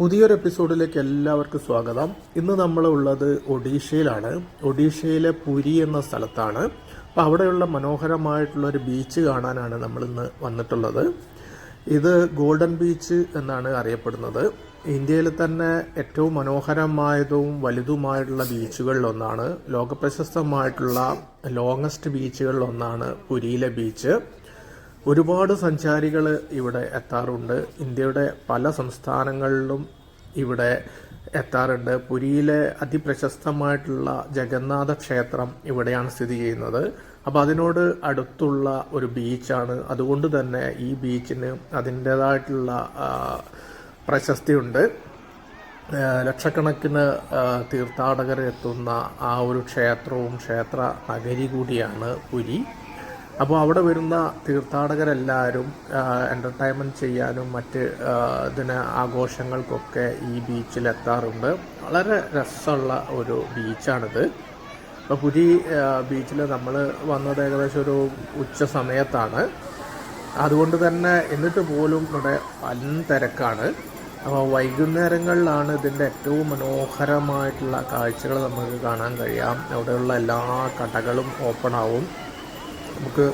പുതിയൊരു എപ്പിസോഡിലേക്ക് എല്ലാവർക്കും സ്വാഗതം. ഇന്ന് നമ്മളുള്ളത് ഒഡീഷയിലാണ്. ഒഡീഷയിലെ പുരി എന്ന സ്ഥലത്താണ്. അപ്പോൾ അവിടെയുള്ള മനോഹരമായിട്ടുള്ളൊരു ബീച്ച് കാണാനാണ് നമ്മളിന്ന് വന്നിട്ടുള്ളത്. ഇത് ഗോൾഡൻ ബീച്ച് എന്നാണ് അറിയപ്പെടുന്നത്. ഇന്ത്യയിൽ തന്നെ ഏറ്റവും മനോഹരമായതും വലുതുമായിട്ടുള്ള ബീച്ചുകളിലൊന്നാണ്. ലോകപ്രശസ്തമായിട്ടുള്ള ലോങ്ങസ്റ്റ് ബീച്ചുകളിലൊന്നാണ് പുരിയിലെ ബീച്ച്. ഒരുപാട് സഞ്ചാരികൾ ഇവിടെ എത്താറുണ്ട്. ഇന്ത്യയുടെ പല സംസ്ഥാനങ്ങളിലും ഇവിടെ എത്താറുണ്ട്. പുരിയിലെ അതിപ്രശസ്തമായിട്ടുള്ള ജഗന്നാഥ ക്ഷേത്രം ഇവിടെയാണ് സ്ഥിതി ചെയ്യുന്നത്. അപ്പോൾ അതിനോട് അടുത്തുള്ള ഒരു ബീച്ചാണ്. അതുകൊണ്ട് തന്നെ ഈ ബീച്ചിന് അതിൻ്റേതായിട്ടുള്ള പ്രശസ്തിയുണ്ട്. ലക്ഷക്കണക്കിന് തീർത്ഥാടകർ എത്തുന്ന ആ ഒരു ക്ഷേത്രവും ക്ഷേത്ര നഗരി കൂടിയാണ് പുരി. അപ്പോൾ അവിടെ വരുന്ന തീർത്ഥാടകരെല്ലാവരും എൻ്റർടൈൻമെൻറ്റ് ചെയ്യാനും മറ്റ് ആഘോഷങ്ങൾക്കൊക്കെ ഈ ബീച്ചിലെത്താറുണ്ട്. വളരെ രസമുള്ള ഒരു ബീച്ചാണിത്. അപ്പോൾ പുരി ബീച്ചിൽ നമ്മൾ വന്നത് ഏകദേശം ഒരു ഉച്ച സമയത്താണ്. അതുകൊണ്ട് തന്നെ എന്നിട്ട് പോലും ഇവിടെ വൻ തിരക്കാണ്. അപ്പോൾ വൈകുന്നേരങ്ങളിലാണ് ഇതിൻ്റെ ഏറ്റവും മനോഹരമായിട്ടുള്ള കാഴ്ചകൾ നമുക്ക് കാണാൻ കഴിയാം. അവിടെയുള്ള എല്ലാ കടകളും ഓപ്പൺ ആവും. നമുക്ക്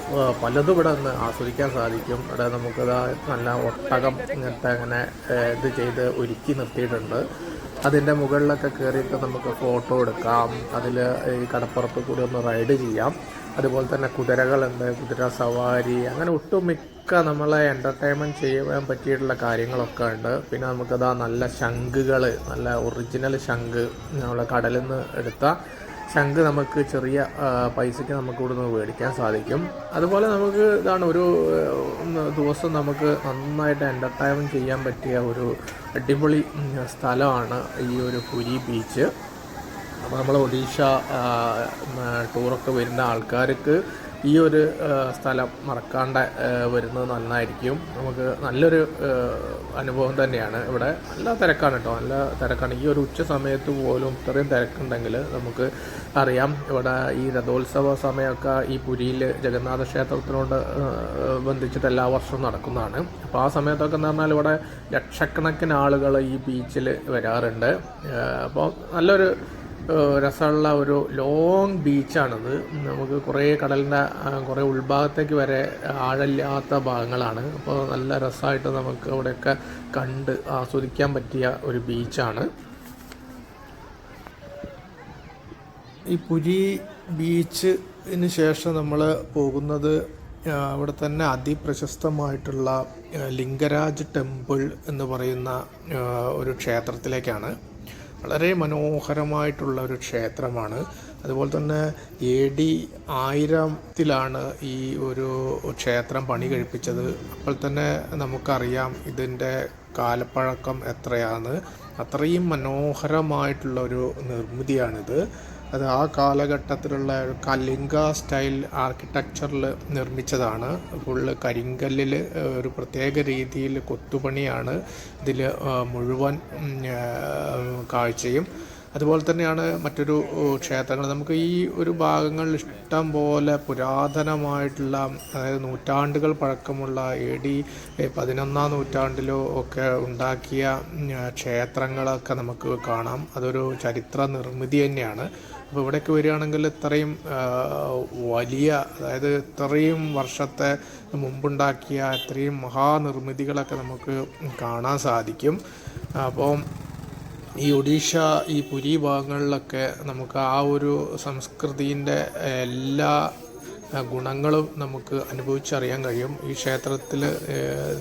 പലതും ഇവിടെ നിന്ന് ആസ്വദിക്കാൻ സാധിക്കും. ഇവിടെ നമുക്കിതാ നല്ല ഒട്ടകം ഇങ്ങനത്തെ അങ്ങനെ ഇത് ചെയ്ത് ഒരുക്കി നിർത്തിയിട്ടുണ്ട്. അതിൻ്റെ മുകളിലൊക്കെ കയറിയിട്ട് നമുക്ക് ഫോട്ടോ എടുക്കാം. അതിൽ ഈ കടപ്പുറത്ത് കൂടി ഒന്ന് റൈഡ് ചെയ്യാം. അതുപോലെ തന്നെ കുതിരകളുണ്ട്, കുതിര സവാരി, അങ്ങനെ ഒട്ടുമിക്ക നമ്മളെ എൻ്റർടൈൻമെൻറ്റ് ചെയ്യാൻ പറ്റിയിട്ടുള്ള കാര്യങ്ങളൊക്കെ ഉണ്ട്. പിന്നെ നമുക്കതാ നല്ല ശംഖുകൾ, നല്ല ഒറിജിനൽ ശംഖ്, നമ്മളെ കടലിൽ നിന്ന് എടുത്ത ശംഖ് നമുക്ക് ചെറിയ പൈസയ്ക്ക് നമുക്ക് ഇവിടെ നിന്ന് മേടിക്കാൻ സാധിക്കും. അതുപോലെ നമുക്ക് ഇതാണ് ഒരു ദിവസം നമുക്ക് നന്നായിട്ട് എൻ്റർടൈൻമെൻറ്റ് ചെയ്യാൻ പറ്റിയ ഒരു അടിപൊളി സ്ഥലമാണ് ഈ ഒരു പുരി ബീച്ച്. അപ്പോൾ നമ്മൾ ഒഡീഷ ടൂറൊക്കെ വരുന്ന ആൾക്കാർക്ക് ഈ ഒരു സ്ഥലം മറക്കാണ്ട് വരുന്നത് നന്നായിരിക്കും. നമുക്ക് നല്ലൊരു അനുഭവം തന്നെയാണ്. ഇവിടെ നല്ല തിരക്കാണ് കേട്ടോ, നല്ല തിരക്കാണ്. ഈ ഒരു ഉച്ച സമയത്ത് പോലും ഇത്രയും തിരക്കുണ്ടെങ്കിൽ നമുക്ക് അറിയാം. ഇവിടെ ഈ രഥോത്സവ സമയമൊക്കെ ഈ പുരിയിൽ ജഗന്നാഥ ക്ഷേത്രത്തിനോട് ബന്ധിച്ചിട്ട് എല്ലാ വർഷവും നടക്കുന്നതാണ്. അപ്പോൾ ആ സമയത്തൊക്കെ എന്ന് പറഞ്ഞാൽ ഇവിടെ ലക്ഷക്കണക്കിന് ആളുകൾ ഈ ബീച്ചിൽ വരാറുണ്ട്. അപ്പോൾ നല്ലൊരു രസമുള്ള ഒരു ലോങ് ബീച്ചാണിത്. നമുക്ക് കുറേ കടലിൻ്റെ കുറേ ഉൾഭാഗത്തേക്ക് വരെ ആഴമില്ലാത്ത ഭാഗങ്ങളാണ്. അപ്പോൾ നല്ല രസമായിട്ട് നമുക്ക് അവിടെയൊക്കെ കണ്ട് ആസ്വദിക്കാൻ പറ്റിയ ഒരു ബീച്ചാണ് ഈ പുരി ബീച്ചിന് ശേഷം നമ്മൾ പോകുന്നത് അവിടെ തന്നെ അതിപ്രശസ്തമായിട്ടുള്ള ലിംഗരാജ് ടെമ്പിൾ എന്ന് പറയുന്ന ഒരു ക്ഷേത്രത്തിലേക്കാണ്. വളരെ മനോഹരമായിട്ടുള്ള ഒരു ക്ഷേത്രമാണ്. അതുപോലെ തന്നെ AD 1000 ഈ ഒരു ക്ഷേത്രം പണി കഴിപ്പിച്ചത്. അപ്പോൾ തന്നെ നമുക്കറിയാം ഇതിൻ്റെ കാലപ്പഴക്കം എത്രയാണ്. അത്രയും മനോഹരമായിട്ടുള്ള ഒരു നിർമ്മിതിയാണിത്. അത് ആ കാലഘട്ടത്തിലുള്ള ഒരു കലിംഗ സ്റ്റൈൽ ആർക്കിടെക്ചറിൽ നിർമ്മിച്ചതാണ്. ഫുള്ള് കരിങ്കല്ലിൽ ഒരു പ്രത്യേക രീതിയിൽ കൊത്തുപണിയാണ് ഇതിൽ മുഴുവൻ കാഴ്ചയും. അതുപോലെ തന്നെയാണ് മറ്റൊരു ക്ഷേത്രങ്ങൾ. നമുക്ക് ഈ ഒരു ഭാഗങ്ങളിൽ ഇഷ്ടം പോലെ പുരാതനമായിട്ടുള്ള, അതായത് നൂറ്റാണ്ടുകൾ പഴക്കമുള്ള AD 11 നൂറ്റാണ്ടിലോ ഒക്കെ ഉണ്ടാക്കിയ ക്ഷേത്രങ്ങളൊക്കെ നമുക്ക് കാണാം. അതൊരു ചരിത്ര നിർമ്മിതി തന്നെയാണ്. അപ്പോൾ ഇവിടേക്ക് വരികയാണെങ്കിൽ ഇത്രയും വലിയ, അതായത് ഇത്രയും വർഷത്തെ മുമ്പുണ്ടാക്കിയ ഇത്രയും മഹാനിർമ്മിതികളൊക്കെ നമുക്ക് കാണാൻ സാധിക്കും. അപ്പോൾ ഈ ഒഡീഷ, ഈ പുരി ഭാഗങ്ങളിലൊക്കെ നമുക്ക് ആ ഒരു സംസ്കൃതിൻ്റെ എല്ലാ ഗുണങ്ങളും നമുക്ക് അനുഭവിച്ചറിയാൻ കഴിയും. ഈ ക്ഷേത്രത്തിൽ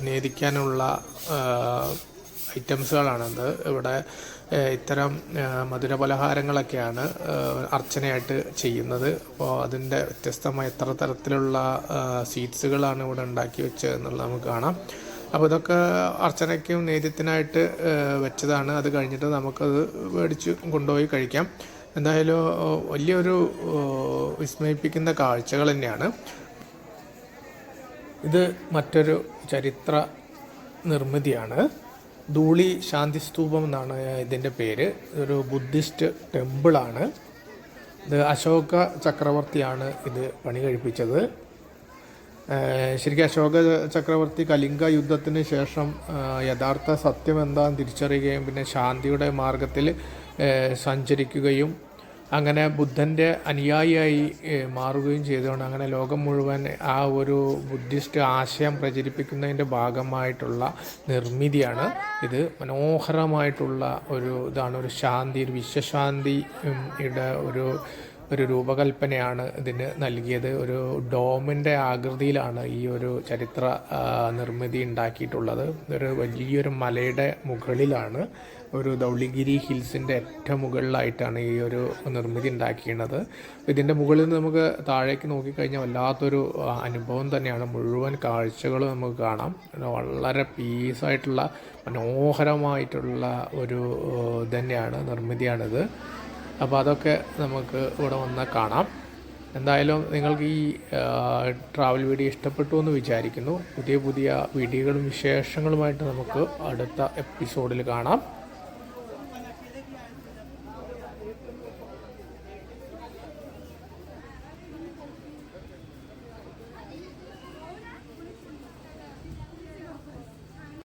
നേദിക്കാനുള്ള ഐറ്റംസുകളാണത്. ഇവിടെ ഇത്തരം മധുരപലഹാരങ്ങളൊക്കെയാണ് അർച്ചനയായിട്ട് ചെയ്യുന്നത്. അപ്പോൾ അതിൻ്റെ വ്യത്യസ്തമായ എത്ര തരത്തിലുള്ള സ്വീറ്റ്സുകളാണ് ഇവിടെ ഉണ്ടാക്കി വെച്ചത് എന്നുള്ളത് നമുക്ക് കാണാം. അപ്പോൾ ഇതൊക്കെ അർച്ചനയ്ക്കും നേദ്യത്തിനായിട്ട് വെച്ചതാണ്. അത് കഴിഞ്ഞിട്ട് നമുക്കത് മേടിച്ച് കൊണ്ടുപോയി കഴിക്കാം. എന്തായാലും വലിയൊരു വിസ്മയിപ്പിക്കുന്ന കാഴ്ചകൾ തന്നെയാണ്. ഇത് മറ്റൊരു ചരിത്ര നിർമ്മിതിയാണ്. ധൂളി ശാന്തിസ്തൂപം എന്നാണ് ഇതിൻ്റെ പേര്. ഇതൊരു ബുദ്ധിസ്റ്റ് ടെമ്പിളാണ്. ഇത് അശോക ചക്രവർത്തിയാണ് ഇത് പണി കഴിപ്പിച്ചത്. ശരിക്കും അശോക ചക്രവർത്തി കലിംഗ യുദ്ധത്തിന് ശേഷം യഥാർത്ഥ സത്യം എന്താണെന്ന് തിരിച്ചറിയുകയും പിന്നെ ശാന്തിയുടെ മാർഗത്തിൽ സഞ്ചരിക്കുകയും അങ്ങനെ ബുദ്ധൻ്റെ അനുയായിയായി മാറുകയും ചെയ്തുകൊണ്ട് അങ്ങനെ ലോകം മുഴുവൻ ആ ഒരു ബുദ്ധിസ്റ്റ് ആശയം പ്രചരിപ്പിക്കുന്നതിൻ്റെ ഭാഗമായിട്ടുള്ള നിർമ്മിതിയാണ് ഇത്. മനോഹരമായിട്ടുള്ള ഒരു ഇതാണ്, ഒരു ശാന്തി, ഒരു വിശ്വശാന്തിയുടെ ഒരു രൂപകൽപ്പനയാണ് ഇതിന് നൽകിയത്. ഒരു ഡോമിൻ്റെ ആകൃതിയിലാണ് ഈ ഒരു ചരിത്ര നിർമ്മിതി ഉണ്ടാക്കിയിട്ടുള്ളത്. ഒരു വലിയൊരു മലയുടെ മുകളിലാണ്, ഒരു ധൗളിഗിരി ഹിൽസിൻ്റെ ഏറ്റവും മുകളിലായിട്ടാണ് ഈ ഒരു നിർമ്മിതി ഉണ്ടാക്കിയത്. ഇതിൻ്റെ മുകളിൽ നിന്ന് നമുക്ക് താഴേക്ക് നോക്കിക്കഴിഞ്ഞാൽ വല്ലാത്തൊരു അനുഭവം തന്നെയാണ്. മുഴുവൻ കാഴ്ചകൾ നമുക്ക് കാണാം. വളരെ പീസായിട്ടുള്ള മനോഹരമായിട്ടുള്ള ഒരു തന്നെയാണ്, നിർമ്മിതിയാണിത്. അപ്പോൾ അതൊക്കെ നമുക്ക് ഇവിടെ വന്നാൽ കാണാം. എന്തായാലും നിങ്ങൾക്ക് ഈ ട്രാവൽ വീഡിയോ ഇഷ്ടപ്പെട്ടു എന്ന് വിചാരിക്കുന്നു. പുതിയ പുതിയ വീഡിയോകളും വിശേഷങ്ങളുമായിട്ട് നമുക്ക് അടുത്ത എപ്പിസോഡിൽ കാണാം.